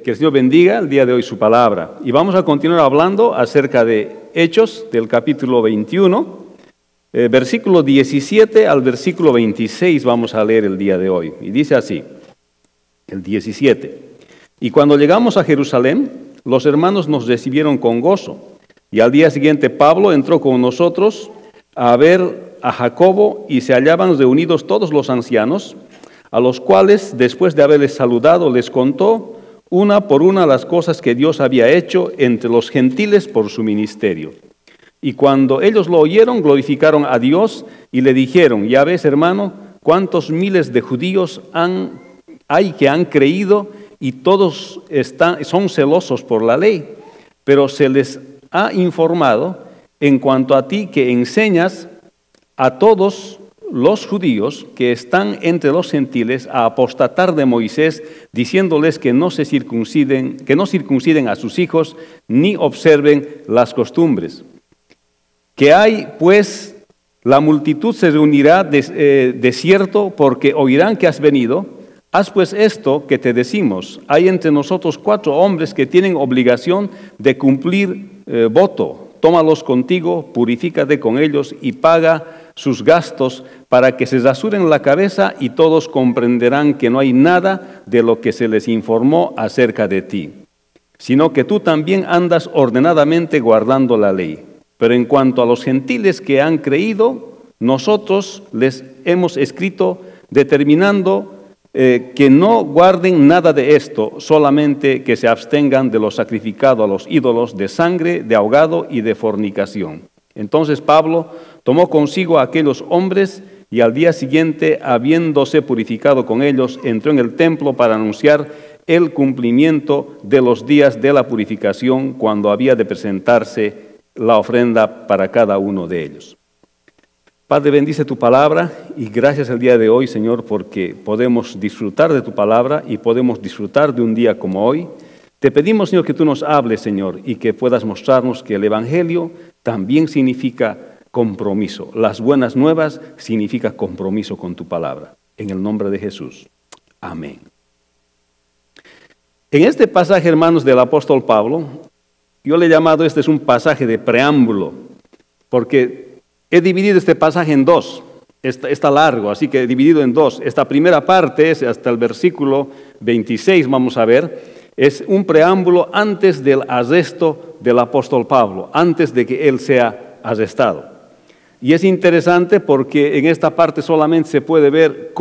que el Señor bendiga el día de hoy su palabra. Y vamos a continuar hablando acerca de Hechos del capítulo 21, versículo 17 al versículo 26 vamos a leer el día de hoy. Y dice así, el 17. Y cuando llegamos a Jerusalén, los hermanos nos recibieron con gozo. Y al día siguiente Pablo entró con nosotros a ver a Jacobo y se hallaban reunidos todos los ancianos, a los cuales, después de haberles saludado, les contó una por una las cosas que Dios había hecho entre los gentiles por su ministerio. Y cuando ellos lo oyeron, glorificaron a Dios y le dijeron, ya ves, hermano, cuántos miles de judíos hay que han creído y todos son celosos por la ley, pero se les ha informado en cuanto a ti que enseñas a todos los judíos que están entre los gentiles a apostatar de Moisés, diciéndoles que no circunciden a sus hijos ni observen las costumbres. Que hay, pues, la multitud se reunirá de cierto porque oirán que has venido. Haz pues esto que te decimos. Hay entre nosotros 4 hombres que tienen obligación de cumplir voto. Tómalos contigo, purifícate con ellos y paga sus gastos para que se rasuren la cabeza y todos comprenderán que no hay nada de lo que se les informó acerca de ti, sino que tú también andas ordenadamente guardando la ley. Pero en cuanto a los gentiles que han creído, nosotros les hemos escrito determinando que no guarden nada de esto, solamente que se abstengan de lo sacrificado a los ídolos, de sangre, de ahogado y de fornicación. Entonces Pablo tomó consigo a aquellos hombres y al día siguiente, habiéndose purificado con ellos, entró en el templo para anunciar el cumplimiento de los días de la purificación, cuando había de presentarse la ofrenda para cada uno de ellos. Padre, bendice tu palabra y gracias el día de hoy, Señor, porque podemos disfrutar de tu palabra y podemos disfrutar de un día como hoy. Te pedimos, Señor, que tú nos hables, Señor, y que puedas mostrarnos que el Evangelio también significa compromiso. Las buenas nuevas significa compromiso con tu palabra. En el nombre de Jesús. Amén. En este pasaje, hermanos, del apóstol Pablo, yo le he llamado, este es un pasaje de preámbulo, porque he dividido este pasaje en dos. Está largo, así que he dividido en dos. Esta primera parte es hasta el versículo 26, vamos a ver. Es un preámbulo antes del arresto del apóstol Pablo, antes de que él sea arrestado. Y es interesante porque en esta parte solamente se puede ver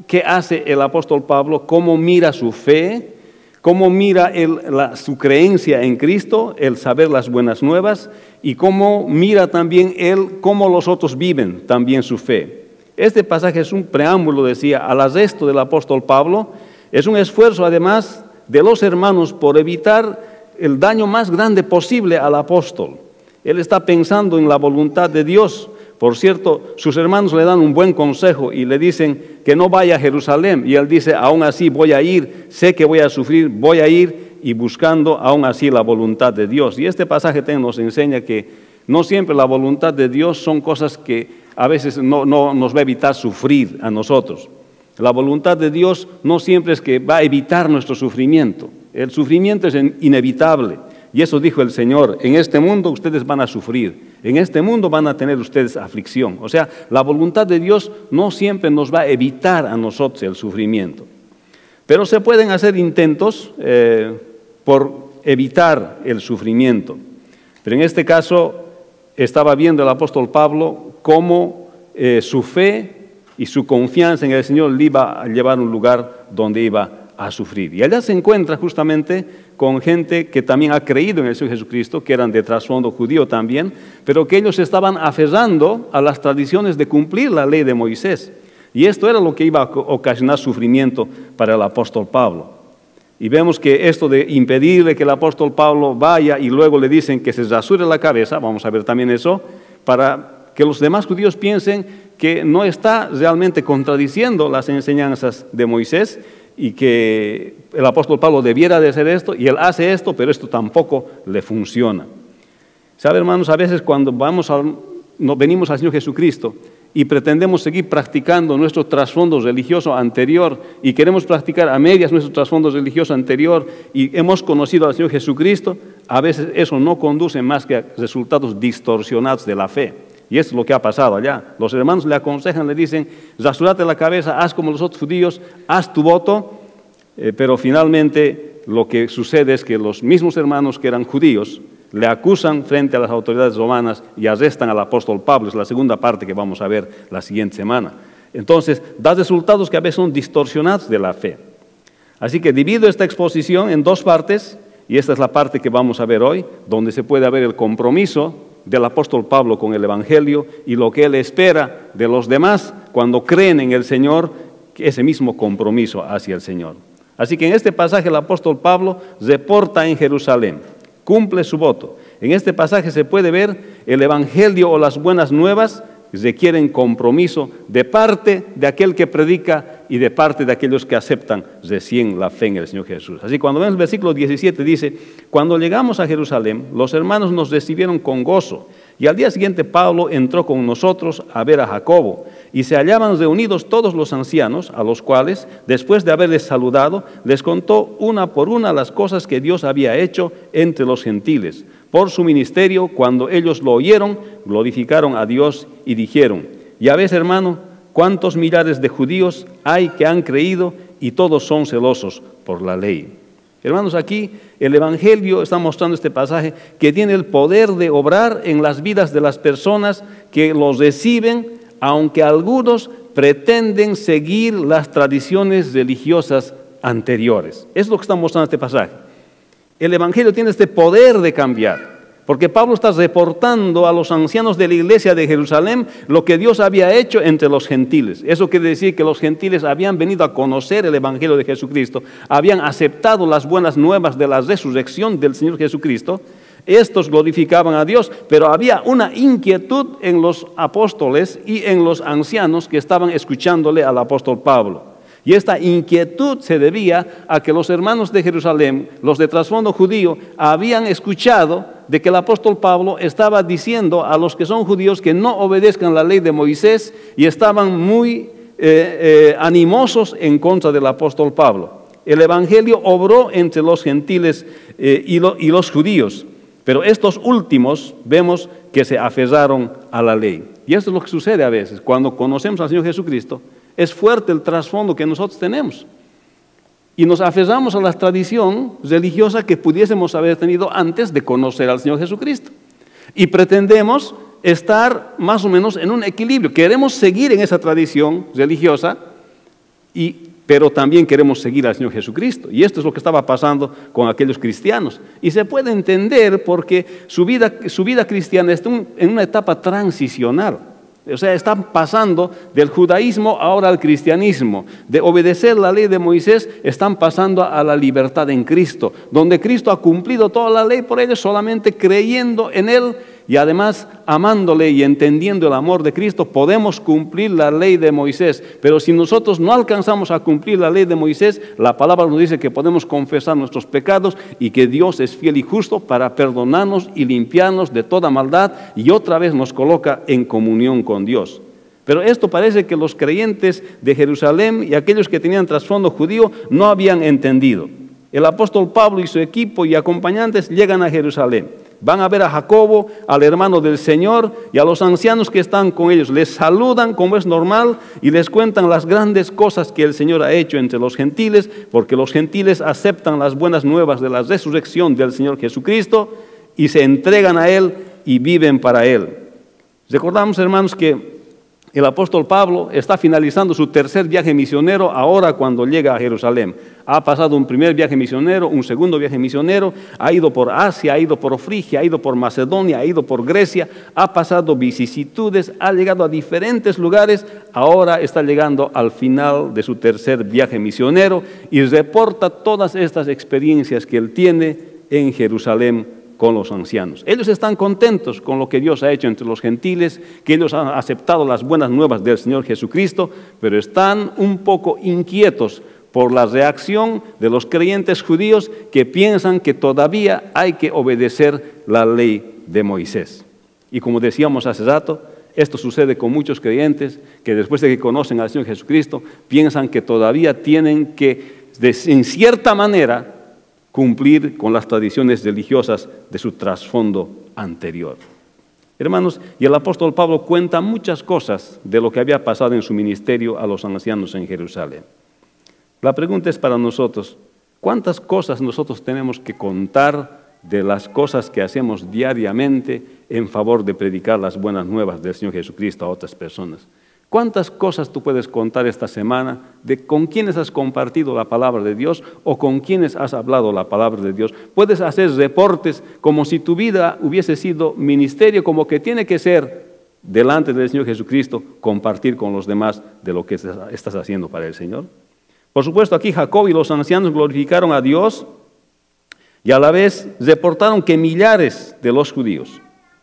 qué hace el apóstol Pablo, cómo mira su fe, cómo mira su creencia en Cristo, el saber las buenas nuevas, y cómo mira también él cómo los otros viven también su fe. Este pasaje es un preámbulo, decía, al arresto del apóstol Pablo. Es un esfuerzo además de los hermanos por evitar el daño más grande posible al apóstol. Él está pensando en la voluntad de Dios. Por cierto, sus hermanos le dan un buen consejo y le dicen que no vaya a Jerusalén. Y él dice, aún así voy a ir, sé que voy a sufrir, voy a ir, y buscando aún así la voluntad de Dios. Y este pasaje también nos enseña que no siempre la voluntad de Dios son cosas que a veces no nos va a evitar sufrir a nosotros. La voluntad de Dios no siempre es que va a evitar nuestro sufrimiento. El sufrimiento es inevitable. Y eso dijo el Señor, en este mundo ustedes van a sufrir, en este mundo van a tener ustedes aflicción. O sea, la voluntad de Dios no siempre nos va a evitar a nosotros el sufrimiento. Pero se pueden hacer intentos por evitar el sufrimiento. Pero en este caso estaba viendo el apóstol Pablo cómo su fe y su confianza en el Señor le iba a llevar a un lugar donde iba a sufrir. Y allá se encuentra justamente con gente que también ha creído en el Señor Jesucristo, que eran de trasfondo judío también, pero que ellos estaban aferrando a las tradiciones de cumplir la ley de Moisés. Y esto era lo que iba a ocasionar sufrimiento para el apóstol Pablo. Y vemos que esto de impedirle que el apóstol Pablo vaya y luego le dicen que se rasure la cabeza, vamos a ver también eso, para que los demás judíos piensen que no está realmente contradiciendo las enseñanzas de Moisés, y que el apóstol Pablo debiera de hacer esto, y él hace esto, pero esto tampoco le funciona. ¿Sabe, hermanos? A veces cuando venimos al Señor Jesucristo, y pretendemos seguir practicando nuestro trasfondo religioso anterior y queremos practicar a medias nuestro trasfondo religioso anterior y hemos conocido al Señor Jesucristo, a veces eso no conduce más que a resultados distorsionados de la fe. Y eso es lo que ha pasado allá. Los hermanos le aconsejan, le dicen, rasurate la cabeza, haz como los otros judíos, haz tu voto, pero finalmente lo que sucede es que los mismos hermanos que eran judíos le acusan frente a las autoridades romanas y arrestan al apóstol Pablo. Es la segunda parte que vamos a ver la siguiente semana. Entonces, da resultados que a veces son distorsionados de la fe. Así que divido esta exposición en dos partes, y esta es la parte que vamos a ver hoy, donde se puede ver el compromiso del apóstol Pablo con el Evangelio y lo que él espera de los demás cuando creen en el Señor, ese mismo compromiso hacia el Señor. Así que en este pasaje el apóstol Pablo reporta en Jerusalén, cumple su voto. En este pasaje se puede ver el Evangelio o las buenas nuevas requieren compromiso de parte de aquel que predica y de parte de aquellos que aceptan recién la fe en el Señor Jesús. Así cuando vemos el versículo 17 dice, cuando llegamos a Jerusalén, los hermanos nos recibieron con gozo y al día siguiente Pablo entró con nosotros a ver a Jacobo y se hallaban reunidos todos los ancianos, a los cuales, después de haberles saludado, les contó una por una las cosas que Dios había hecho entre los gentiles. Por su ministerio, cuando ellos lo oyeron, glorificaron a Dios y dijeron, ya ves, hermano, cuántos millares de judíos hay que han creído y todos son celosos por la ley. Hermanos, aquí el Evangelio está mostrando este pasaje que tiene el poder de obrar en las vidas de las personas que los reciben, aunque algunos pretenden seguir las tradiciones religiosas anteriores. Es lo que está mostrando este pasaje. El Evangelio tiene este poder de cambiar, porque Pablo está reportando a los ancianos de la iglesia de Jerusalén lo que Dios había hecho entre los gentiles. Eso quiere decir que los gentiles habían venido a conocer el Evangelio de Jesucristo, habían aceptado las buenas nuevas de la resurrección del Señor Jesucristo. Estos glorificaban a Dios, pero había una inquietud en los apóstoles y en los ancianos que estaban escuchándole al apóstol Pablo. Y esta inquietud se debía a que los hermanos de Jerusalén, los de trasfondo judío, habían escuchado de que el apóstol Pablo estaba diciendo a los que son judíos que no obedezcan la ley de Moisés y estaban muy animosos en contra del apóstol Pablo. El Evangelio obró entre los gentiles y los judíos, pero estos últimos vemos que se aferraron a la ley. Y esto es lo que sucede a veces cuando conocemos al Señor Jesucristo. Es fuerte el trasfondo que nosotros tenemos y nos aferramos a la tradición religiosa que pudiésemos haber tenido antes de conocer al Señor Jesucristo y pretendemos estar más o menos en un equilibrio. Queremos seguir en esa tradición religiosa, pero también queremos seguir al Señor Jesucristo, y esto es lo que estaba pasando con aquellos cristianos, y se puede entender porque su vida cristiana está en una etapa transicional. O sea, están pasando del judaísmo ahora al cristianismo. De obedecer la ley de Moisés, están pasando a la libertad en Cristo, donde Cristo ha cumplido toda la ley por ellos, solamente creyendo en Él y además amándole y entendiendo el amor de Cristo, podemos cumplir la ley de Moisés. Pero si nosotros no alcanzamos a cumplir la ley de Moisés, la palabra nos dice que podemos confesar nuestros pecados y que Dios es fiel y justo para perdonarnos y limpiarnos de toda maldad y otra vez nos coloca en comunión con Dios. Pero esto parece que los creyentes de Jerusalén y aquellos que tenían trasfondo judío no habían entendido. El apóstol Pablo y su equipo y acompañantes llegan a Jerusalén. Van a ver a Jacobo, al hermano del Señor y a los ancianos que están con ellos. Les saludan como es normal y les cuentan las grandes cosas que el Señor ha hecho entre los gentiles, porque los gentiles aceptan las buenas nuevas de la resurrección del Señor Jesucristo y se entregan a Él y viven para Él. Recordamos, hermanos, que el apóstol Pablo está finalizando su tercer viaje misionero ahora cuando llega a Jerusalén. Ha pasado un primer viaje misionero, un segundo viaje misionero, ha ido por Asia, ha ido por Frigia, ha ido por Macedonia, ha ido por Grecia, ha pasado vicisitudes, ha llegado a diferentes lugares, ahora está llegando al final de su tercer viaje misionero y reporta todas estas experiencias que él tiene en Jerusalén con los ancianos. Ellos están contentos con lo que Dios ha hecho entre los gentiles, que ellos han aceptado las buenas nuevas del Señor Jesucristo, pero están un poco inquietos por la reacción de los creyentes judíos que piensan que todavía hay que obedecer la ley de Moisés. Y como decíamos hace rato, Esto sucede con muchos creyentes que después de que conocen al Señor Jesucristo, piensan que todavía tienen que, en cierta manera, cumplir con las tradiciones religiosas de su trasfondo anterior. Hermanos, y el apóstol Pablo cuenta muchas cosas de lo que había pasado en su ministerio a los ancianos en Jerusalén. La pregunta es para nosotros, ¿cuántas cosas nosotros tenemos que contar de las cosas que hacemos diariamente en favor de predicar las buenas nuevas del Señor Jesucristo a otras personas? ¿Cuántas cosas tú puedes contar esta semana de con quiénes has compartido la palabra de Dios o con quiénes has hablado la palabra de Dios? Puedes hacer reportes como si tu vida hubiese sido ministerio, como que tiene que ser delante del Señor Jesucristo, compartir con los demás de lo que estás haciendo para el Señor. Por supuesto, aquí Jacob y los ancianos glorificaron a Dios y a la vez reportaron que millares de los judíos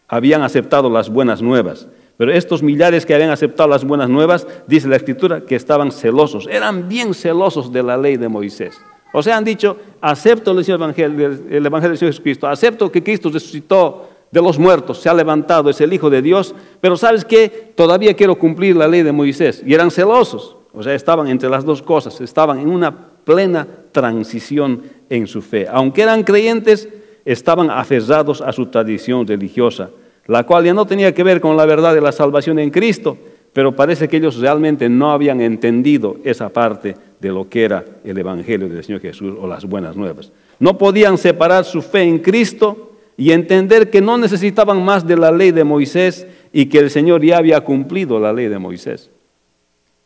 habían aceptado las buenas nuevas. Pero estos millares que habían aceptado las buenas nuevas, dice la Escritura, que estaban celosos, eran bien celosos de la ley de Moisés. O sea, han dicho, acepto el Evangelio del Señor Jesucristo, acepto que Cristo resucitó de los muertos, se ha levantado, es el Hijo de Dios, pero ¿sabes qué? Todavía quiero cumplir la ley de Moisés. Y eran celosos, o sea, estaban entre las dos cosas, estaban en una plena transición en su fe. Aunque eran creyentes, estaban aferrados a su tradición religiosa, la cual ya no tenía que ver con la verdad de la salvación en Cristo, pero parece que ellos realmente no habían entendido esa parte de lo que era el Evangelio del Señor Jesús o las buenas nuevas. No podían separar su fe en Cristo y entender que no necesitaban más de la ley de Moisés y que el Señor ya había cumplido la ley de Moisés.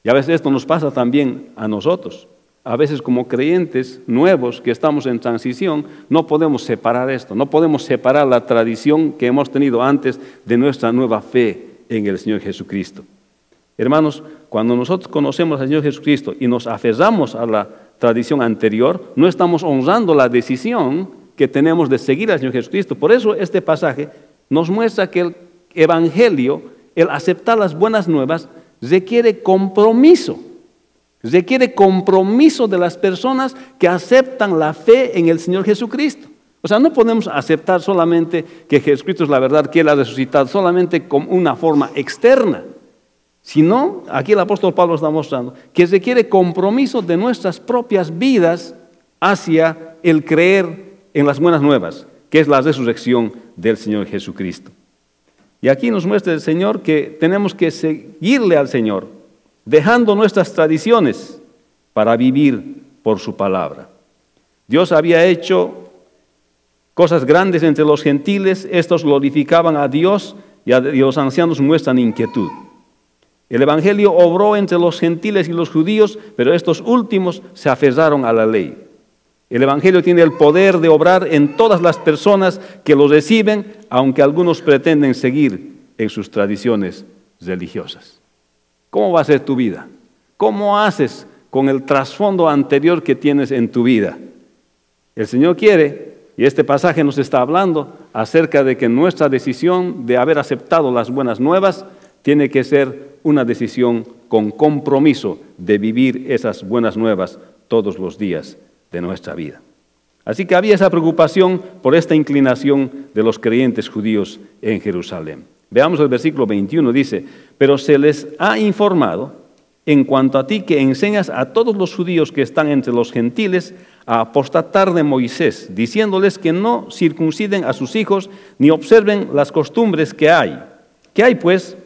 Y a veces esto nos pasa también a nosotros. A veces como creyentes nuevos que estamos en transición, no podemos separar esto, no podemos separar la tradición que hemos tenido antes de nuestra nueva fe en el Señor Jesucristo. Hermanos, cuando nosotros conocemos al Señor Jesucristo y nos aferramos a la tradición anterior, no estamos honrando la decisión que tenemos de seguir al Señor Jesucristo. Por eso este pasaje nos muestra que el Evangelio, el aceptar las buenas nuevas, requiere compromiso. Requiere compromiso de las personas que aceptan la fe en el Señor Jesucristo. O sea, no podemos aceptar solamente que Jesucristo es la verdad, que Él ha resucitado, solamente como una forma externa. Sino, aquí el apóstol Pablo está mostrando que requiere compromiso de nuestras propias vidas hacia el creer en las buenas nuevas, que es la resurrección del Señor Jesucristo. Y aquí nos muestra el Señor que tenemos que seguirle al Señor, dejando nuestras tradiciones para vivir por su palabra. Dios había hecho cosas grandes entre los gentiles, estos glorificaban a Dios y los ancianos muestran inquietud. El Evangelio obró entre los gentiles y los judíos, pero estos últimos se aferraron a la ley. El Evangelio tiene el poder de obrar en todas las personas que lo reciben, aunque algunos pretenden seguir en sus tradiciones religiosas. ¿Cómo va a ser tu vida? ¿Cómo haces con el trasfondo anterior que tienes en tu vida? El Señor quiere, y este pasaje nos está hablando acerca de que nuestra decisión de haber aceptado las buenas nuevas tiene que ser una decisión con compromiso de vivir esas buenas nuevas todos los días de nuestra vida. Así que había esa preocupación por esta inclinación de los creyentes judíos en Jerusalén. Veamos el versículo 21, dice, pero se les ha informado en cuanto a ti que enseñas a todos los judíos que están entre los gentiles a apostatar de Moisés, diciéndoles que no circunciden a sus hijos ni observen las costumbres que hay. ¿Qué hay pues?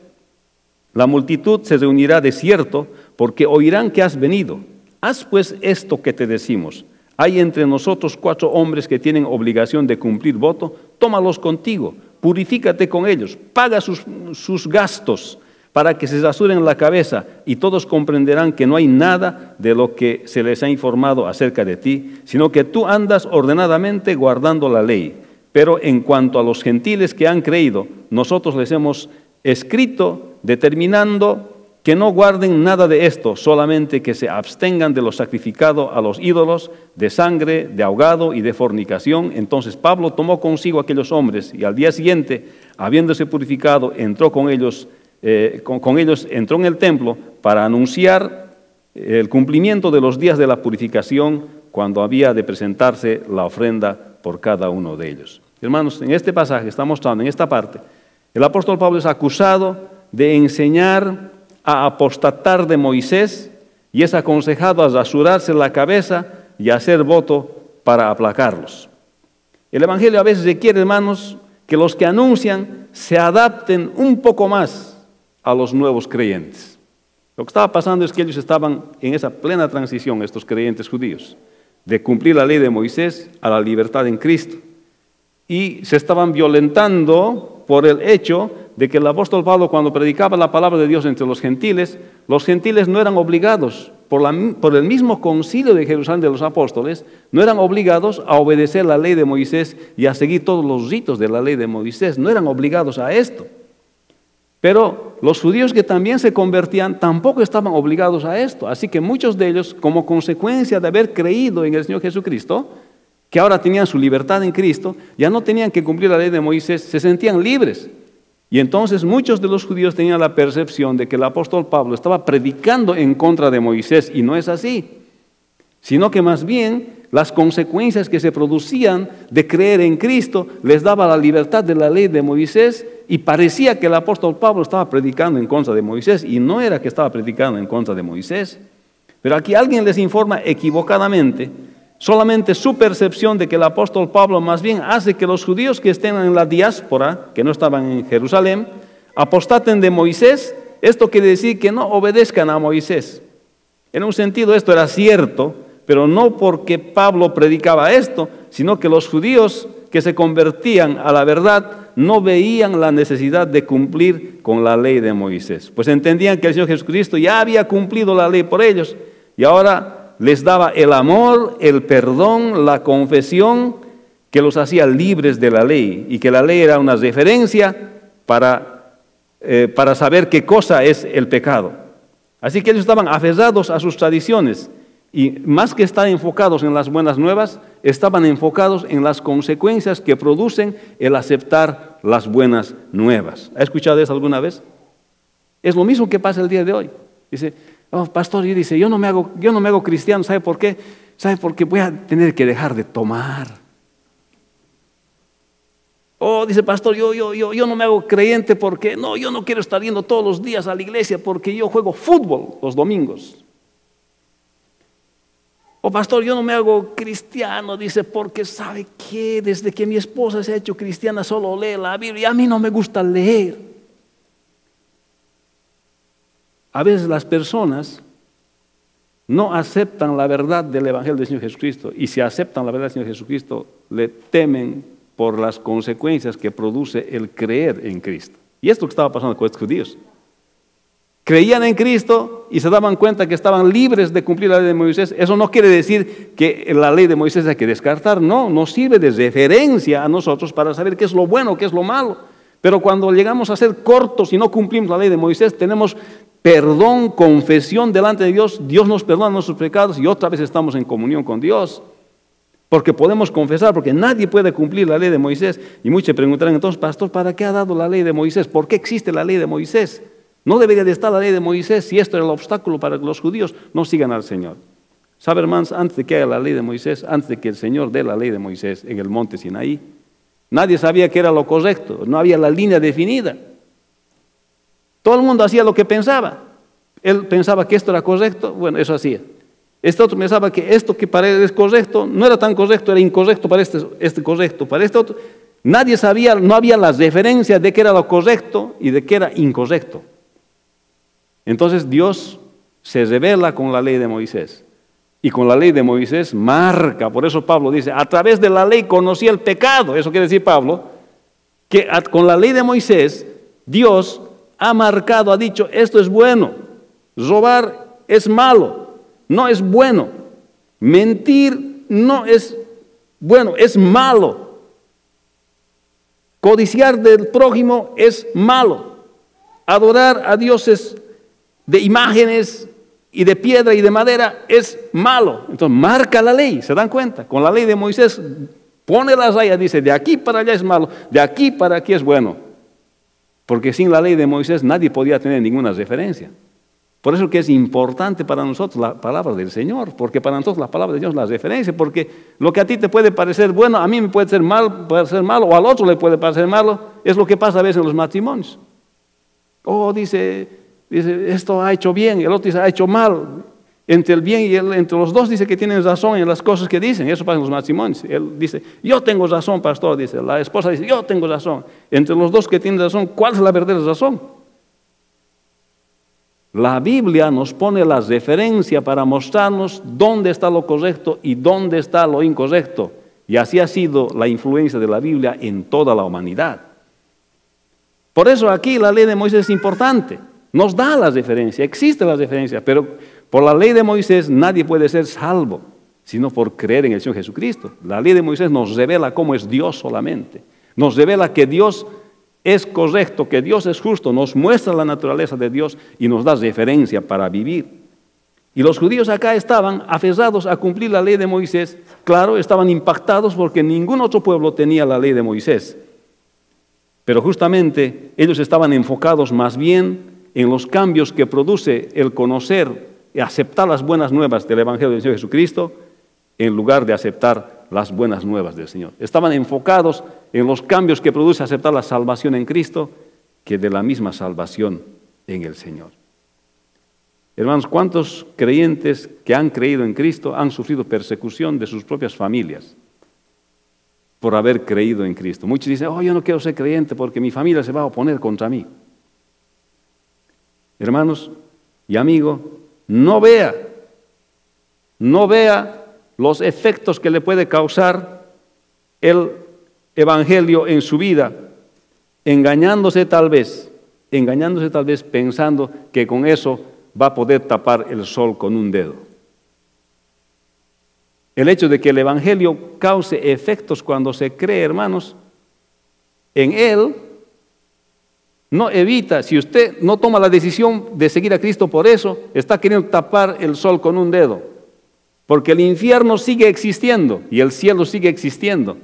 La multitud se reunirá de cierto, porque oirán que has venido. Haz pues esto que te decimos. Hay entre nosotros 4 hombres que tienen obligación de cumplir voto, tómalos contigo, purifícate con ellos, paga sus gastos para que se rasuren la cabeza y todos comprenderán que no hay nada de lo que se les ha informado acerca de ti, sino que tú andas ordenadamente guardando la ley. Pero en cuanto a los gentiles que han creído, nosotros les hemos escrito determinando que no guarden nada de esto, solamente que se abstengan de lo sacrificado a los ídolos, de sangre, de ahogado y de fornicación. Entonces Pablo tomó consigo a aquellos hombres y al día siguiente, habiéndose purificado, entró con ellos entró en el templo para anunciar el cumplimiento de los días de la purificación cuando había de presentarse la ofrenda por cada uno de ellos. Hermanos, en este pasaje está mostrando, en esta parte, el apóstol Pablo es acusado de enseñar a apostatar de Moisés y es aconsejado a rasurarse la cabeza y a hacer voto para aplacarlos. El Evangelio a veces requiere, hermanos, que los que anuncian se adapten un poco más a los nuevos creyentes. Lo que estaba pasando es que ellos estaban en esa plena transición, estos creyentes judíos, de cumplir la ley de Moisés a la libertad en Cristo. Y se estaban violentando por el hecho de que el apóstol Pablo, cuando predicaba la palabra de Dios entre los gentiles no eran obligados, por el mismo concilio de Jerusalén de los apóstoles, no eran obligados a obedecer la ley de Moisés y a seguir todos los ritos de la ley de Moisés, no eran obligados a esto. Pero los judíos que también se convertían tampoco estaban obligados a esto, así que muchos de ellos, como consecuencia de haber creído en el Señor Jesucristo, que ahora tenían su libertad en Cristo, ya no tenían que cumplir la ley de Moisés, se sentían libres. Y entonces muchos de los judíos tenían la percepción de que el apóstol Pablo estaba predicando en contra de Moisés, y no es así, sino que más bien las consecuencias que se producían de creer en Cristo les daba la libertad de la ley de Moisés, y parecía que el apóstol Pablo estaba predicando en contra de Moisés, y no era que estaba predicando en contra de Moisés. Pero aquí alguien les informa equivocadamente, solamente su percepción de que el apóstol Pablo más bien hace que los judíos que estén en la diáspora, que no estaban en Jerusalén, apostaten de Moisés. Esto quiere decir que no obedezcan a Moisés. En un sentido esto era cierto, pero no porque Pablo predicaba esto, sino que los judíos que se convertían a la verdad no veían la necesidad de cumplir con la ley de Moisés, pues entendían que el Señor Jesucristo ya había cumplido la ley por ellos y ahora les daba el amor, el perdón, la confesión que los hacía libres de la ley, y que la ley era una referencia para saber qué cosa es el pecado. Así que ellos estaban aferrados a sus tradiciones, y más que estar enfocados en las buenas nuevas, estaban enfocados en las consecuencias que producen el aceptar las buenas nuevas. ¿Ha escuchado eso alguna vez? Es lo mismo que pasa el día de hoy. Dice, oh, pastor, y dice, yo no me hago cristiano, ¿sabe por qué? ¿Sabe por qué? Voy a tener que dejar de tomar. Oh, dice, pastor, yo no me hago creyente porque, no, yo no quiero estar yendo todos los días a la iglesia porque yo juego fútbol los domingos. Oh, pastor, yo no me hago cristiano, dice, porque ¿sabe qué? Desde que mi esposa se ha hecho cristiana solo lee la Biblia y a mí no me gusta leer. A veces las personas no aceptan la verdad del Evangelio del Señor Jesucristo, y si aceptan la verdad del Señor Jesucristo, le temen por las consecuencias que produce el creer en Cristo. Y esto que estaba pasando con estos judíos. Creían en Cristo y se daban cuenta que estaban libres de cumplir la ley de Moisés. Eso no quiere decir que la ley de Moisés hay que descartar, no, nos sirve de referencia a nosotros para saber qué es lo bueno, qué es lo malo. Pero cuando llegamos a ser cortos y no cumplimos la ley de Moisés, tenemos perdón, confesión delante de Dios, Dios nos perdona nuestros pecados y otra vez estamos en comunión con Dios. Porque podemos confesar, porque nadie puede cumplir la ley de Moisés. Y muchos preguntarán, entonces, pastor, ¿para qué ha dado la ley de Moisés? ¿Por qué existe la ley de Moisés? No debería de estar la ley de Moisés si esto era el obstáculo para que los judíos no sigan al Señor. ¿Sabe, hermanos? Antes de que haya la ley de Moisés, antes de que el Señor dé la ley de Moisés en el monte Sinaí, nadie sabía qué era lo correcto, no había la línea definida. Todo el mundo hacía lo que pensaba. Él pensaba que esto era correcto, bueno, eso hacía. Este otro pensaba que esto que para él es correcto, no era tan correcto, era incorrecto para este correcto, para este otro. Nadie sabía, no había las referencias de qué era lo correcto y de qué era incorrecto. Entonces Dios se revela con la ley de Moisés. Y con la ley de Moisés marca, por eso Pablo dice, a través de la ley conocí el pecado. Eso quiere decir Pablo, que con la ley de Moisés, Dios ha marcado, ha dicho, esto es bueno, robar es malo, no es bueno, mentir no es bueno, es malo, codiciar del prójimo es malo, adorar a dioses de imágenes y de piedra y de madera es malo. Entonces marca la ley, ¿se dan cuenta? Con la ley de Moisés pone la raya, dice, de aquí para allá es malo, de aquí para aquí es bueno. Porque sin la ley de Moisés nadie podía tener ninguna referencia. Por eso que es importante para nosotros la palabra del Señor, porque para nosotros la palabra de Dios es la referencia, porque lo que a ti te puede parecer bueno, a mí me puede ser malo, o al otro le puede parecer malo, es lo que pasa a veces en los matrimonios. Oh, dice, esto ha hecho bien, el otro dice, ha hecho mal. Entre el bien y entre los dos dice que tienen razón en las cosas que dicen. Eso pasa en los matrimonios. Él dice, yo tengo razón, pastor, dice. La esposa dice, yo tengo razón. Entre los dos que tienen razón, ¿cuál es la verdadera razón? La Biblia nos pone la referencia para mostrarnos dónde está lo correcto y dónde está lo incorrecto. Y así ha sido la influencia de la Biblia en toda la humanidad. Por eso aquí la ley de Moisés es importante. Nos da la referencia, existe la referencia, pero por la ley de Moisés nadie puede ser salvo, sino por creer en el Señor Jesucristo. La ley de Moisés nos revela cómo es Dios solamente. Nos revela que Dios es correcto, que Dios es justo, nos muestra la naturaleza de Dios y nos da referencia para vivir. Y los judíos acá estaban aferrados a cumplir la ley de Moisés. Claro, estaban impactados porque ningún otro pueblo tenía la ley de Moisés. Pero justamente ellos estaban enfocados más bien en los cambios que produce el conocer y aceptar las buenas nuevas del Evangelio del Señor Jesucristo, en lugar de aceptar las buenas nuevas del Señor. Estaban enfocados en los cambios que produce aceptar la salvación en Cristo, que de la misma salvación en el Señor. Hermanos, ¿cuántos creyentes que han creído en Cristo han sufrido persecución de sus propias familias por haber creído en Cristo? Muchos dicen, oh, yo no quiero ser creyente porque mi familia se va a oponer contra mí. Hermanos y amigo, no vea los efectos que le puede causar el Evangelio en su vida, engañándose tal vez pensando que con eso va a poder tapar el sol con un dedo. El hecho de que el Evangelio cause efectos cuando se cree, hermanos, en él, no evita, si usted no toma la decisión de seguir a Cristo por eso, está queriendo tapar el sol con un dedo. Porque el infierno sigue existiendo y el cielo sigue existiendo.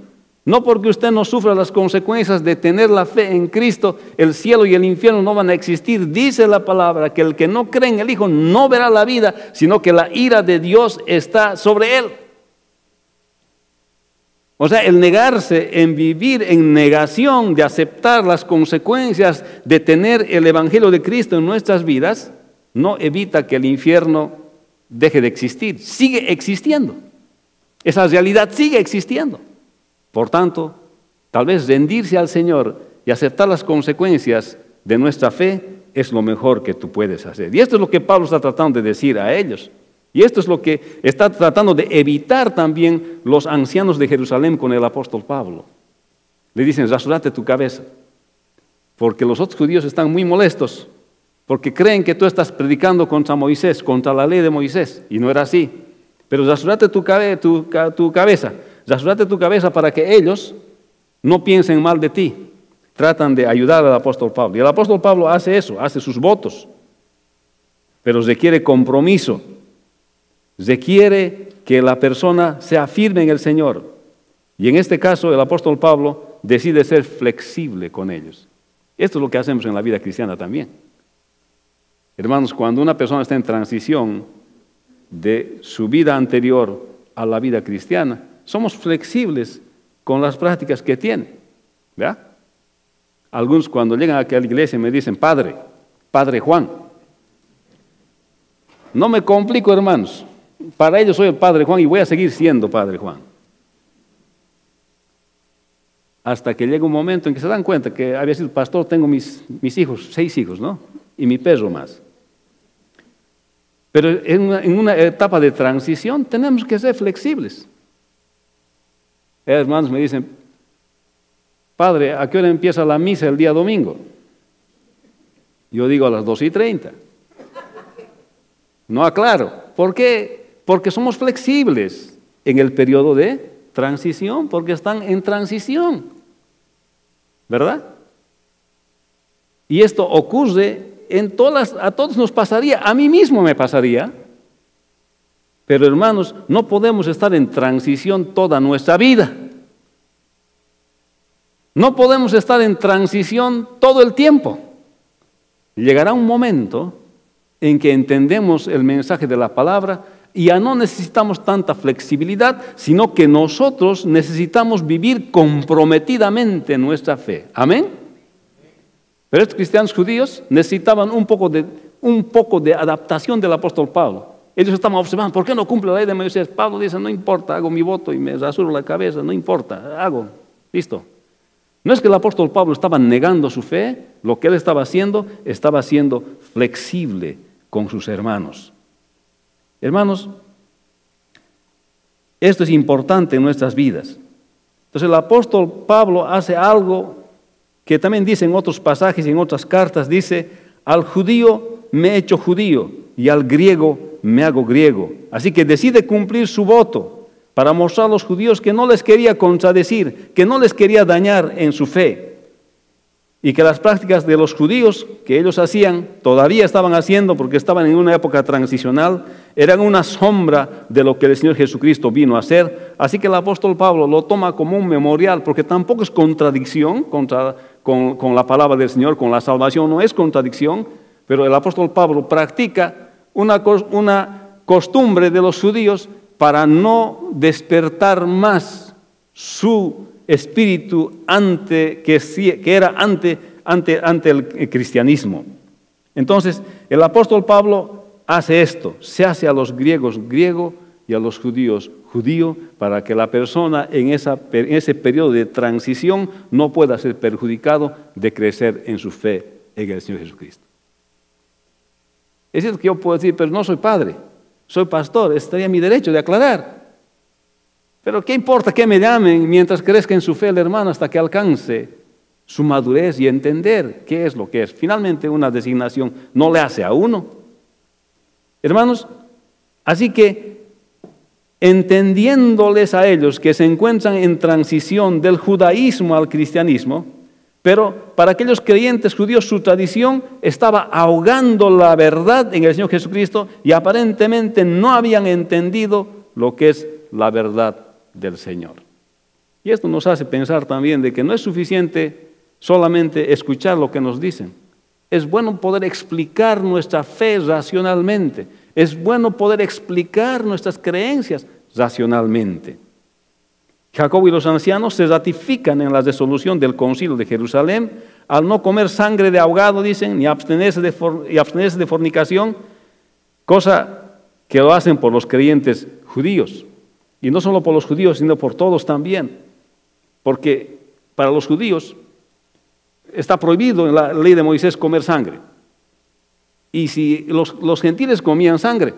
No porque usted no sufra las consecuencias de tener la fe en Cristo, el cielo y el infierno no van a existir. Dice la palabra que el que no cree en el Hijo no verá la vida, sino que la ira de Dios está sobre él. O sea, el negarse en vivir en negación de aceptar las consecuencias de tener el Evangelio de Cristo en nuestras vidas, no evita que el infierno deje de existir. Sigue existiendo. Esa realidad sigue existiendo. Por tanto, tal vez rendirse al Señor y aceptar las consecuencias de nuestra fe es lo mejor que tú puedes hacer. Y esto es lo que Pablo está tratando de decir a ellos. Y esto es lo que está tratando de evitar también los ancianos de Jerusalén con el apóstol Pablo. Le dicen, rasúrate tu cabeza, porque los otros judíos están muy molestos, porque creen que tú estás predicando contra Moisés, contra la ley de Moisés, y no era así. Pero rasúrate tu cabeza, rasúrate tu cabeza para que ellos no piensen mal de ti. Tratan de ayudar al apóstol Pablo. Y el apóstol Pablo hace eso, hace sus votos, pero requiere compromiso. Requiere que la persona sea firme en el Señor. Y en este caso el apóstol Pablo decide ser flexible con ellos. Esto es lo que hacemos en la vida cristiana también. Hermanos, cuando una persona está en transición de su vida anterior a la vida cristiana, somos flexibles con las prácticas que tiene. ¿Verdad? Algunos cuando llegan aquí a la iglesia me dicen, Padre Juan. No me complico, hermanos. Para ellos soy el Padre Juan y voy a seguir siendo Padre Juan. Hasta que llega un momento en que se dan cuenta que había sido pastor, tengo mis hijos, 6 hijos, ¿no? Y mi perro más. Pero en una etapa de transición tenemos que ser flexibles. Hermanos me dicen, Padre, ¿a qué hora empieza la misa el día domingo? Yo digo a las 2:30. No aclaro. ¿Por qué? Porque somos flexibles en el periodo de transición, porque están en transición, ¿verdad? Y esto ocurre a todos nos pasaría, a mí mismo me pasaría. Pero hermanos, no podemos estar en transición toda nuestra vida. No podemos estar en transición todo el tiempo. Llegará un momento en que entendemos el mensaje de la palabra y ya no necesitamos tanta flexibilidad, sino que nosotros necesitamos vivir comprometidamente nuestra fe. ¿Amén? Pero estos cristianos judíos necesitaban un poco de adaptación del apóstol Pablo. Ellos estaban observando, ¿por qué no cumple la ley de Moisés? Pablo dice, no importa, hago mi voto y me rasuro la cabeza, no importa, hago, listo. No es que el apóstol Pablo estaba negando su fe, lo que él estaba siendo flexible con sus hermanos. Hermanos, esto es importante en nuestras vidas. Entonces el apóstol Pablo hace algo que también dice en otros pasajes y en otras cartas, dice, al judío me he hecho judío y al griego me hago griego. Así que decide cumplir su voto para mostrar a los judíos que no les quería contradecir, que no les quería dañar en su fe. Y que las prácticas de los judíos que ellos hacían, todavía estaban haciendo porque estaban en una época transicional, eran una sombra de lo que el Señor Jesucristo vino a hacer. Así que el apóstol Pablo lo toma como un memorial, porque tampoco es contradicción con la palabra del Señor, con la salvación, no es contradicción, pero el apóstol Pablo practica una costumbre de los judíos para no despertar más su espíritu que era ante el cristianismo. Entonces, el apóstol Pablo hace esto, se hace a los griegos griego y a los judíos judío, para que la persona en ese periodo de transición no pueda ser perjudicado de crecer en su fe en el Señor Jesucristo. Es cierto que yo puedo decir, pero no soy padre, soy pastor, estaría mi derecho de aclarar. Pero ¿qué importa que me llamen mientras crezca en su fe el hermano hasta que alcance su madurez y entender qué es lo que es? Finalmente una designación no le hace a uno. Hermanos, así que entendiéndoles a ellos que se encuentran en transición del judaísmo al cristianismo, pero para aquellos creyentes judíos su tradición estaba ahogando la verdad en el Señor Jesucristo y aparentemente no habían entendido lo que es la verdad del Señor. Y esto nos hace pensar también de que no es suficiente solamente escuchar lo que nos dicen. Es bueno poder explicar nuestra fe racionalmente. Es bueno poder explicar nuestras creencias racionalmente. Jacobo y los ancianos se ratifican en la resolución del Concilio de Jerusalén al no comer sangre de ahogado, dicen, ni abstenerse de fornicación, cosa que lo hacen por los creyentes judíos. Y no solo por los judíos, sino por todos también. Porque para los judíos está prohibido en la ley de Moisés comer sangre. Y si los gentiles comían sangre,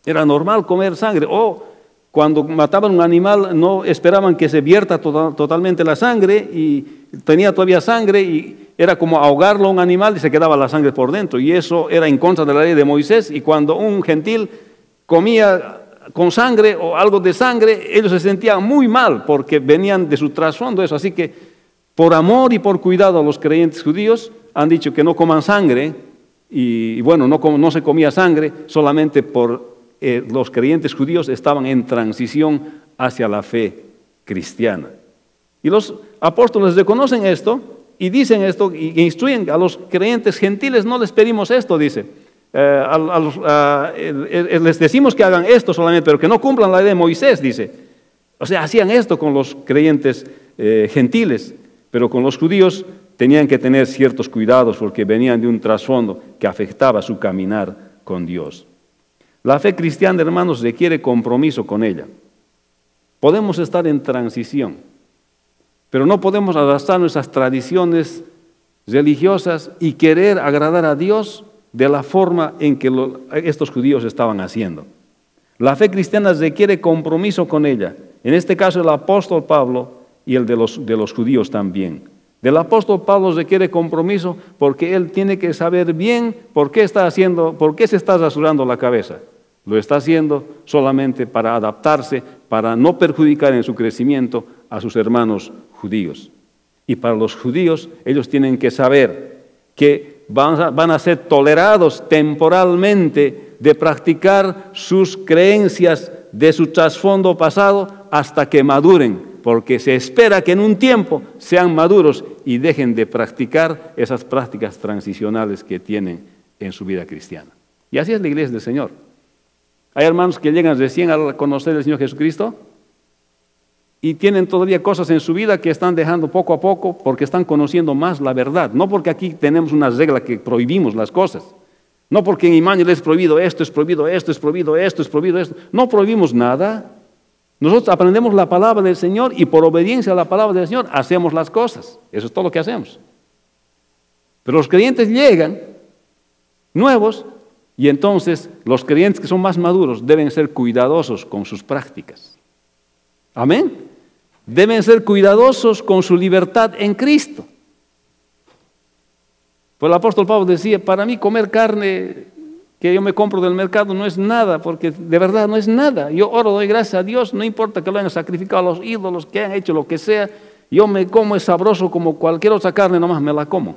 era normal comer sangre. O cuando mataban un animal no esperaban que se vierta totalmente la sangre y tenía todavía sangre y era como ahogarlo a un animal y se quedaba la sangre por dentro. Y eso era en contra de la ley de Moisés. Y cuando un gentil comía con sangre o algo de sangre, ellos se sentían muy mal porque venían de su trasfondo eso. Así que por amor y por cuidado a los creyentes judíos han dicho que no coman sangre y bueno, no se comía sangre solamente por los creyentes judíos estaban en transición hacia la fe cristiana. Y los apóstoles reconocen esto y dicen esto y instruyen a los creyentes gentiles, no les pedimos esto, dice. Les decimos que hagan esto solamente, pero que no cumplan la ley de Moisés, dice. O sea, hacían esto con los creyentes gentiles, pero con los judíos tenían que tener ciertos cuidados porque venían de un trasfondo que afectaba su caminar con Dios. La fe cristiana, hermanos, requiere compromiso con ella. Podemos estar en transición, pero no podemos arrastrar nuestras tradiciones religiosas y querer agradar a Dios de la forma en que estos judíos estaban haciendo. La fe cristiana requiere compromiso con ella. En este caso el apóstol Pablo y el de los judíos también. Del apóstol Pablo requiere compromiso porque él tiene que saber bien por qué se está rasurando la cabeza. Lo está haciendo solamente para adaptarse, para no perjudicar en su crecimiento a sus hermanos judíos. Y para los judíos, ellos tienen que saber que van a ser tolerados temporalmente de practicar sus creencias de su trasfondo pasado hasta que maduren, porque se espera que en un tiempo sean maduros y dejen de practicar esas prácticas transicionales que tienen en su vida cristiana. Y así es la iglesia del Señor. Hay hermanos que llegan recién a conocer al Señor Jesucristo y tienen todavía cosas en su vida que están dejando poco a poco porque están conociendo más la verdad. No porque aquí tenemos una regla que prohibimos las cosas. No porque en Emmanuel es prohibido esto, es prohibido esto, es prohibido esto, es prohibido esto. No prohibimos nada. Nosotros aprendemos la palabra del Señor y por obediencia a la palabra del Señor hacemos las cosas. Eso es todo lo que hacemos. Pero los creyentes llegan nuevos y entonces los creyentes que son más maduros deben ser cuidadosos con sus prácticas. Amén. Deben ser cuidadosos con su libertad en Cristo. Pues el apóstol Pablo decía, para mí comer carne que yo me compro del mercado no es nada, porque de verdad no es nada. Yo oro, doy gracias a Dios, no importa que lo hayan sacrificado a los ídolos, que hayan hecho lo que sea, yo me como, es sabroso como cualquier otra carne, nomás me la como.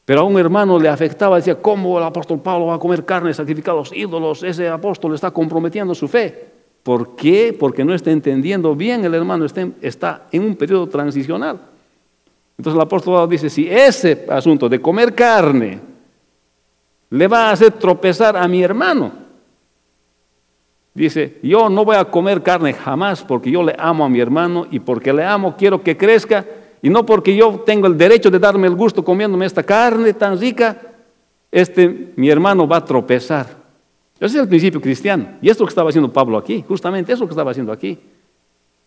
Pero a un hermano le afectaba, decía, ¿cómo el apóstol Pablo va a comer carne sacrificada a los ídolos? Ese apóstol está comprometiendo su fe. ¿Por qué? Porque no está entendiendo bien el hermano, está en un periodo transicional. Entonces el apóstol Pablo dice, si ese asunto de comer carne le va a hacer tropezar a mi hermano, dice, yo no voy a comer carne jamás porque yo le amo a mi hermano y porque le amo quiero que crezca y no porque yo tengo el derecho de darme el gusto comiéndome esta carne tan rica, mi hermano va a tropezar. Ese es el principio cristiano. Y esto es lo que estaba haciendo Pablo aquí. Justamente eso es lo que estaba haciendo aquí.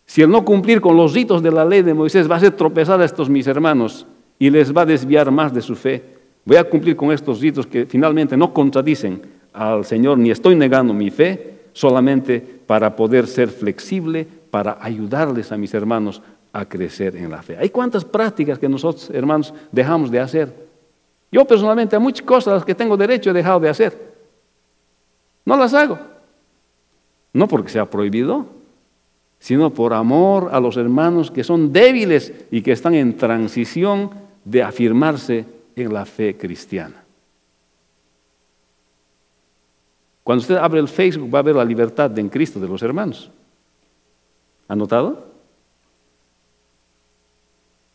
Si el no cumplir con los ritos de la ley de Moisés va a hacer tropezar a estos mis hermanos y les va a desviar más de su fe, voy a cumplir con estos ritos que finalmente no contradicen al Señor, ni estoy negando mi fe, solamente para poder ser flexible, para ayudarles a mis hermanos a crecer en la fe. Hay cuántas prácticas que nosotros, hermanos, dejamos de hacer. Yo personalmente hay muchas cosas a las que tengo derecho he dejado de hacer. No las hago. No porque sea prohibido, sino por amor a los hermanos que son débiles y que están en transición de afirmarse en la fe cristiana. Cuando usted abre el Facebook va a ver la libertad en Cristo de los hermanos. ¿Ha notado?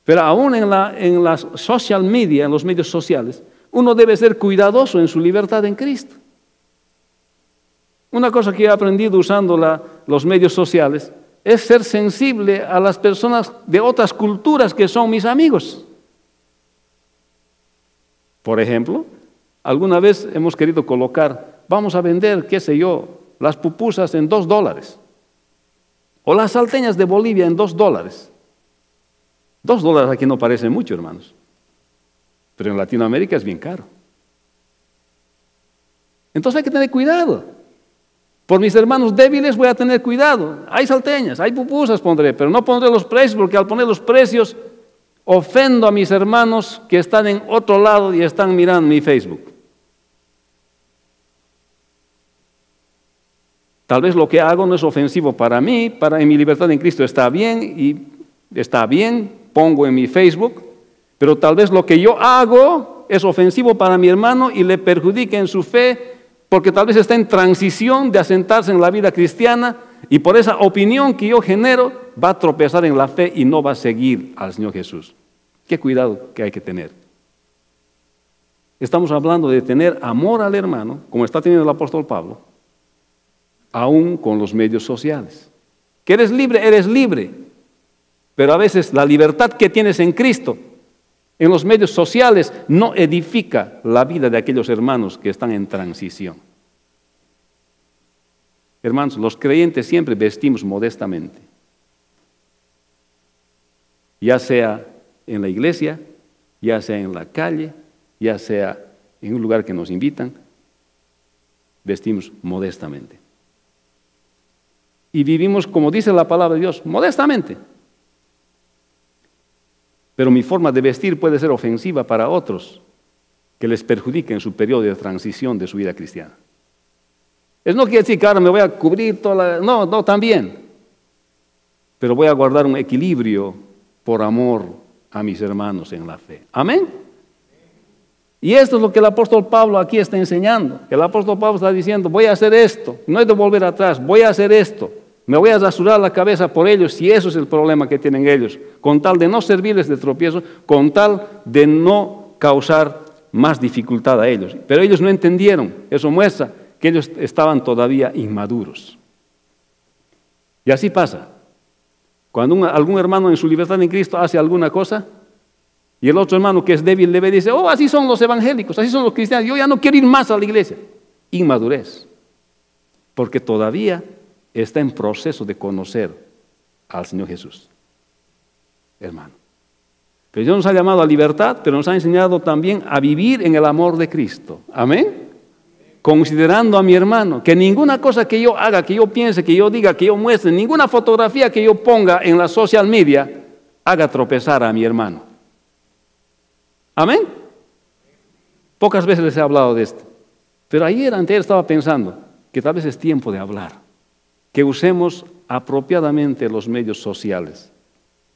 Pero aún en las social media, en los medios sociales, uno debe ser cuidadoso en su libertad en Cristo. Una cosa que he aprendido usando los medios sociales es ser sensible a las personas de otras culturas que son mis amigos. Por ejemplo, alguna vez hemos querido colocar, vamos a vender, qué sé yo, las pupusas en $2. O las salteñas de Bolivia en $2. $2 aquí no parece mucho, hermanos. Pero en Latinoamérica es bien caro. Entonces hay que tener cuidado. Por mis hermanos débiles voy a tener cuidado. Hay salteñas, hay pupusas pondré, pero no pondré los precios porque al poner los precios ofendo a mis hermanos que están en otro lado y están mirando mi Facebook. Tal vez lo que hago no es ofensivo para mí, en mi libertad en Cristo está bien, pongo en mi Facebook, pero tal vez lo que yo hago es ofensivo para mi hermano y le perjudica en su fe, porque tal vez está en transición de asentarse en la vida cristiana y por esa opinión que yo genero va a tropezar en la fe y no va a seguir al Señor Jesús. Qué cuidado que hay que tener. Estamos hablando de tener amor al hermano, como está teniendo el apóstol Pablo, aún con los medios sociales. Que eres libre, pero a veces la libertad que tienes en Cristo en los medios sociales no edifica la vida de aquellos hermanos que están en transición. Hermanos, los creyentes siempre vestimos modestamente, ya sea en la iglesia, ya sea en la calle, ya sea en un lugar que nos invitan, vestimos modestamente. Y vivimos, como dice la palabra de Dios, modestamente. Pero mi forma de vestir puede ser ofensiva para otros que les perjudique en su periodo de transición de su vida cristiana. Eso no quiere decir que ahora me voy a cubrir toda la... No, también. Pero voy a guardar un equilibrio por amor a mis hermanos en la fe. Amén. Y esto es lo que el apóstol Pablo aquí está enseñando. El apóstol Pablo está diciendo, voy a hacer esto, no hay de volver atrás, voy a hacer esto. Me voy a rasurar la cabeza por ellos si eso es el problema que tienen ellos, con tal de no servirles de tropiezo, con tal de no causar más dificultad a ellos. Pero ellos no entendieron, eso muestra que ellos estaban todavía inmaduros. Y así pasa. Cuando algún hermano en su libertad en Cristo hace alguna cosa, y el otro hermano que es débil le ve y dice, oh, así son los evangélicos, así son los cristianos, yo ya no quiero ir más a la iglesia. Inmadurez, porque todavía está en proceso de conocer al Señor Jesús, hermano. Pero Dios nos ha llamado a libertad, pero nos ha enseñado también a vivir en el amor de Cristo. Amén. Considerando a mi hermano, que ninguna cosa que yo haga, que yo piense, que yo diga, que yo muestre, ninguna fotografía que yo ponga en la social media, haga tropezar a mi hermano. Amén. Pocas veces les he hablado de esto, pero antes estaba pensando que tal vez es tiempo de hablar, que usemos apropiadamente los medios sociales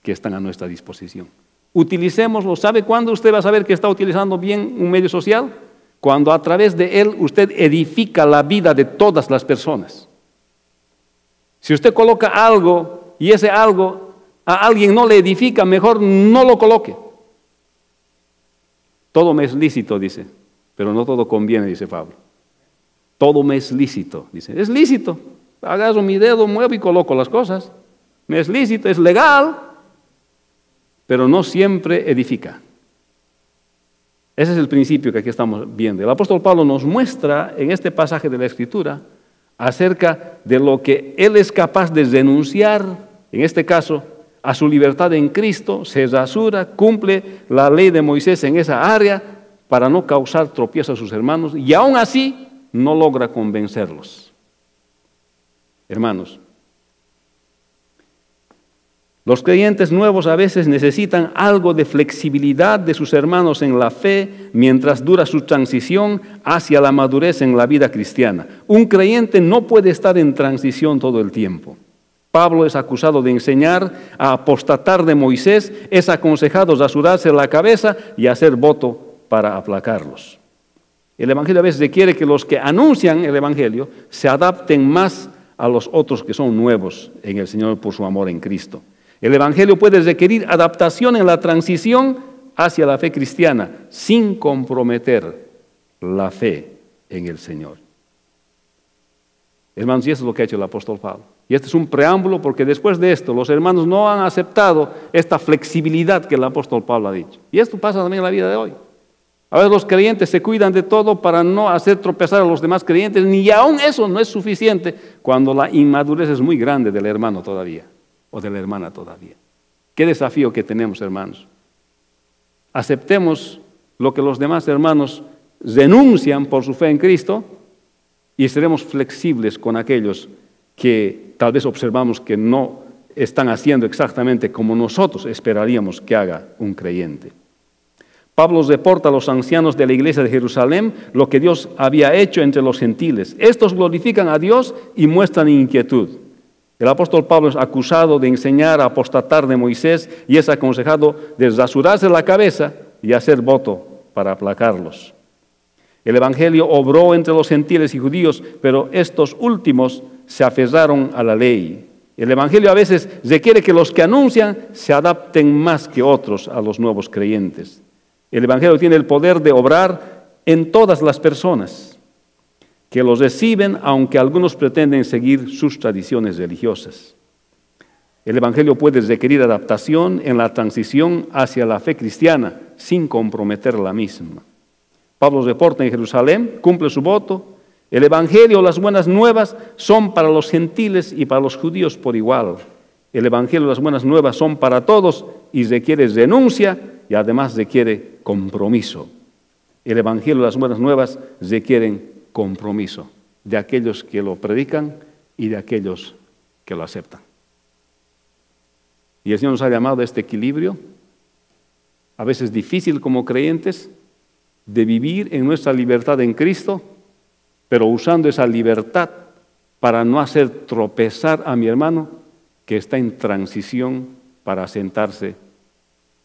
que están a nuestra disposición. Utilicémoslo. ¿Sabe cuándo usted va a saber que está utilizando bien un medio social? Cuando a través de él usted edifica la vida de todas las personas. Si usted coloca algo y ese algo a alguien no le edifica, mejor no lo coloque. Todo me es lícito, dice, pero no todo conviene, dice Pablo. Todo me es lícito, dice. Es lícito. Agarro mi dedo, muevo y coloco las cosas. Me es lícito, es legal, pero no siempre edifica. Ese es el principio que aquí estamos viendo. El apóstol Pablo nos muestra en este pasaje de la Escritura acerca de lo que él es capaz de renunciar, en este caso, a su libertad en Cristo, se rasura, cumple la ley de Moisés en esa área para no causar tropiezo a sus hermanos y aún así no logra convencerlos. Hermanos, los creyentes nuevos a veces necesitan algo de flexibilidad de sus hermanos en la fe mientras dura su transición hacia la madurez en la vida cristiana. Un creyente no puede estar en transición todo el tiempo. Pablo es acusado de enseñar a apostatar de Moisés, es aconsejado rasurarse la cabeza y hacer voto para aplacarlos. El Evangelio a veces requiere que los que anuncian el Evangelio se adapten más a los otros que son nuevos en el Señor por su amor en Cristo. El Evangelio puede requerir adaptación en la transición hacia la fe cristiana sin comprometer la fe en el Señor. Hermanos, y eso es lo que ha hecho el apóstol Pablo. Y este es un preámbulo porque después de esto los hermanos no han aceptado esta flexibilidad que el apóstol Pablo ha dicho. Y esto pasa también en la vida de hoy. A veces los creyentes se cuidan de todo para no hacer tropezar a los demás creyentes, ni aún eso no es suficiente cuando la inmadurez es muy grande del hermano todavía. O de la hermana todavía. Qué desafío que tenemos, hermanos. Aceptemos lo que los demás hermanos renuncian por su fe en Cristo y seremos flexibles con aquellos que tal vez observamos que no están haciendo exactamente como nosotros esperaríamos que haga un creyente. Pablo reporta a los ancianos de la iglesia de Jerusalén lo que Dios había hecho entre los gentiles. Estos glorifican a Dios y muestran inquietud. El apóstol Pablo es acusado de enseñar a apostatar de Moisés y es aconsejado de rasurarse la cabeza y hacer voto para aplacarlos. El Evangelio obró entre los gentiles y judíos, pero estos últimos se aferraron a la ley. El Evangelio a veces requiere que los que anuncian se adapten más que otros a los nuevos creyentes. El Evangelio tiene el poder de obrar en todas las personas que los reciben, aunque algunos pretenden seguir sus tradiciones religiosas. El Evangelio puede requerir adaptación en la transición hacia la fe cristiana, sin comprometer la misma. Pablo reporta en Jerusalén, cumple su voto. El Evangelio, las buenas nuevas, son para los gentiles y para los judíos por igual. El Evangelio, las buenas nuevas, son para todos y requiere renuncia y además requiere compromiso. El Evangelio, las buenas nuevas, requieren compromiso de aquellos que lo predican y de aquellos que lo aceptan. Y el Señor nos ha llamado a este equilibrio, a veces difícil como creyentes, de vivir en nuestra libertad en Cristo, pero usando esa libertad para no hacer tropezar a mi hermano que está en transición para asentarse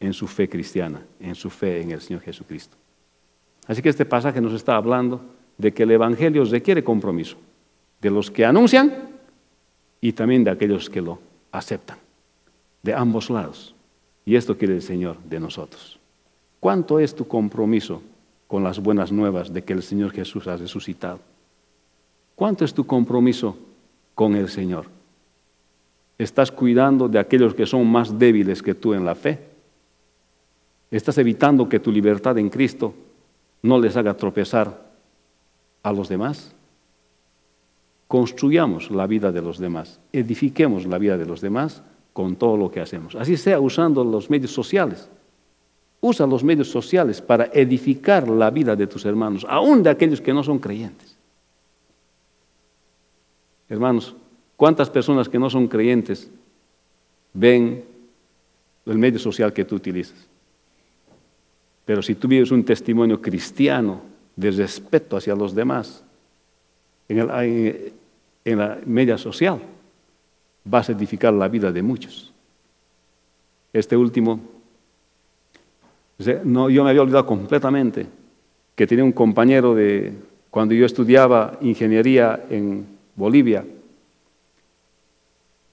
en su fe cristiana, en su fe en el Señor Jesucristo. Así que este pasaje nos está hablando de que el Evangelio requiere compromiso de los que anuncian y también de aquellos que lo aceptan, de ambos lados. Y esto quiere el Señor de nosotros. ¿Cuánto es tu compromiso con las buenas nuevas de que el Señor Jesús ha resucitado? ¿Cuánto es tu compromiso con el Señor? ¿Estás cuidando de aquellos que son más débiles que tú en la fe? ¿Estás evitando que tu libertad en Cristo no les haga tropezar a los demás? Construyamos la vida de los demás, edifiquemos la vida de los demás con todo lo que hacemos. Así sea usando los medios sociales. Usa los medios sociales para edificar la vida de tus hermanos, aún de aquellos que no son creyentes. Hermanos, ¿cuántas personas que no son creyentes ven el medio social que tú utilizas? Pero si tú vives un testimonio cristiano de respeto hacia los demás en la media social, vas a edificar la vida de muchos. Este último, yo me había olvidado completamente que tenía un compañero de cuando yo estudiaba ingeniería en Bolivia,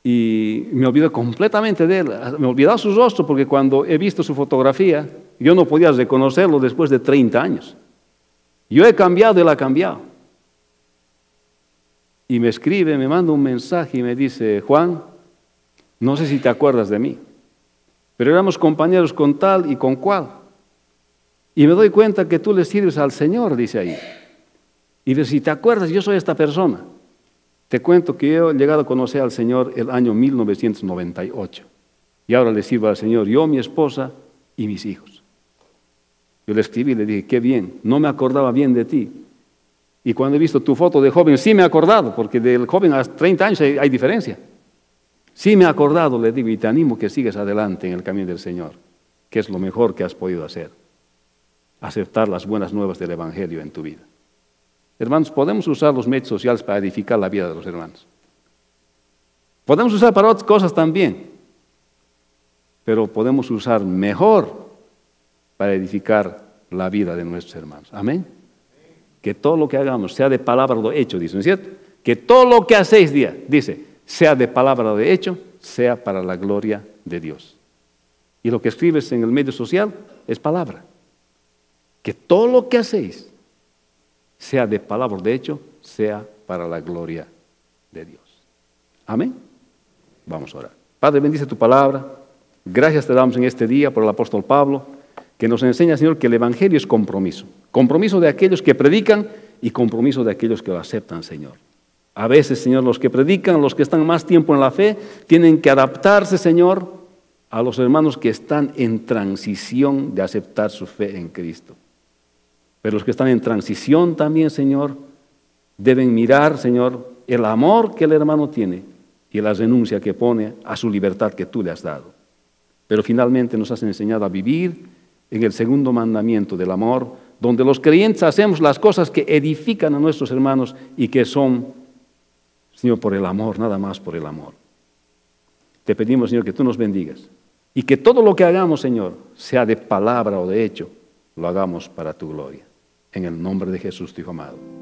y me olvidé completamente de él. Me olvidaba su rostro porque cuando he visto su fotografía, yo no podía reconocerlo después de 30 años. Yo he cambiado, él ha cambiado. Y me escribe, me manda un mensaje y me dice: Juan, no sé si te acuerdas de mí, pero éramos compañeros con tal y con cual. Y me doy cuenta que tú le sirves al Señor, dice ahí. Y dice: si te acuerdas, yo soy esta persona. Te cuento que yo he llegado a conocer al Señor el año 1998. Y ahora le sirvo al Señor, yo, mi esposa y mis hijos. Yo le escribí y le dije: qué bien, no me acordaba bien de ti. Y cuando he visto tu foto de joven, sí me he acordado, porque del joven a 30 años hay diferencia. Sí me he acordado, le digo, y te animo que sigas adelante en el camino del Señor, que es lo mejor que has podido hacer. Aceptar las buenas nuevas del Evangelio en tu vida. Hermanos, podemos usar los medios sociales para edificar la vida de los hermanos. Podemos usar para otras cosas también, pero podemos usar mejor para edificar la vida de nuestros hermanos. Amén. Que todo lo que hagamos sea de palabra o de hecho, dice, ¿no es cierto? Que todo lo que hacéis, dice, sea de palabra o de hecho, sea para la gloria de Dios. Y lo que escribes en el medio social es palabra. Que todo lo que hacéis, sea de palabra o de hecho, sea para la gloria de Dios. Amén. Vamos a orar. Padre, bendice tu palabra. Gracias te damos en este día por el apóstol Pablo, que nos enseña, Señor, que el Evangelio es compromiso. Compromiso de aquellos que predican y compromiso de aquellos que lo aceptan, Señor. A veces, Señor, los que predican, los que están más tiempo en la fe, tienen que adaptarse, Señor, a los hermanos que están en transición de aceptar su fe en Cristo. Pero los que están en transición también, Señor, deben mirar, Señor, el amor que el hermano tiene y la renuncia que pone a su libertad que tú le has dado. Pero finalmente nos has enseñado a vivir en el segundo mandamiento del amor, donde los creyentes hacemos las cosas que edifican a nuestros hermanos y que son, Señor, por el amor, nada más por el amor. Te pedimos, Señor, que tú nos bendigas y que todo lo que hagamos, Señor, sea de palabra o de hecho, lo hagamos para tu gloria. En el nombre de Jesús, tu Hijo amado.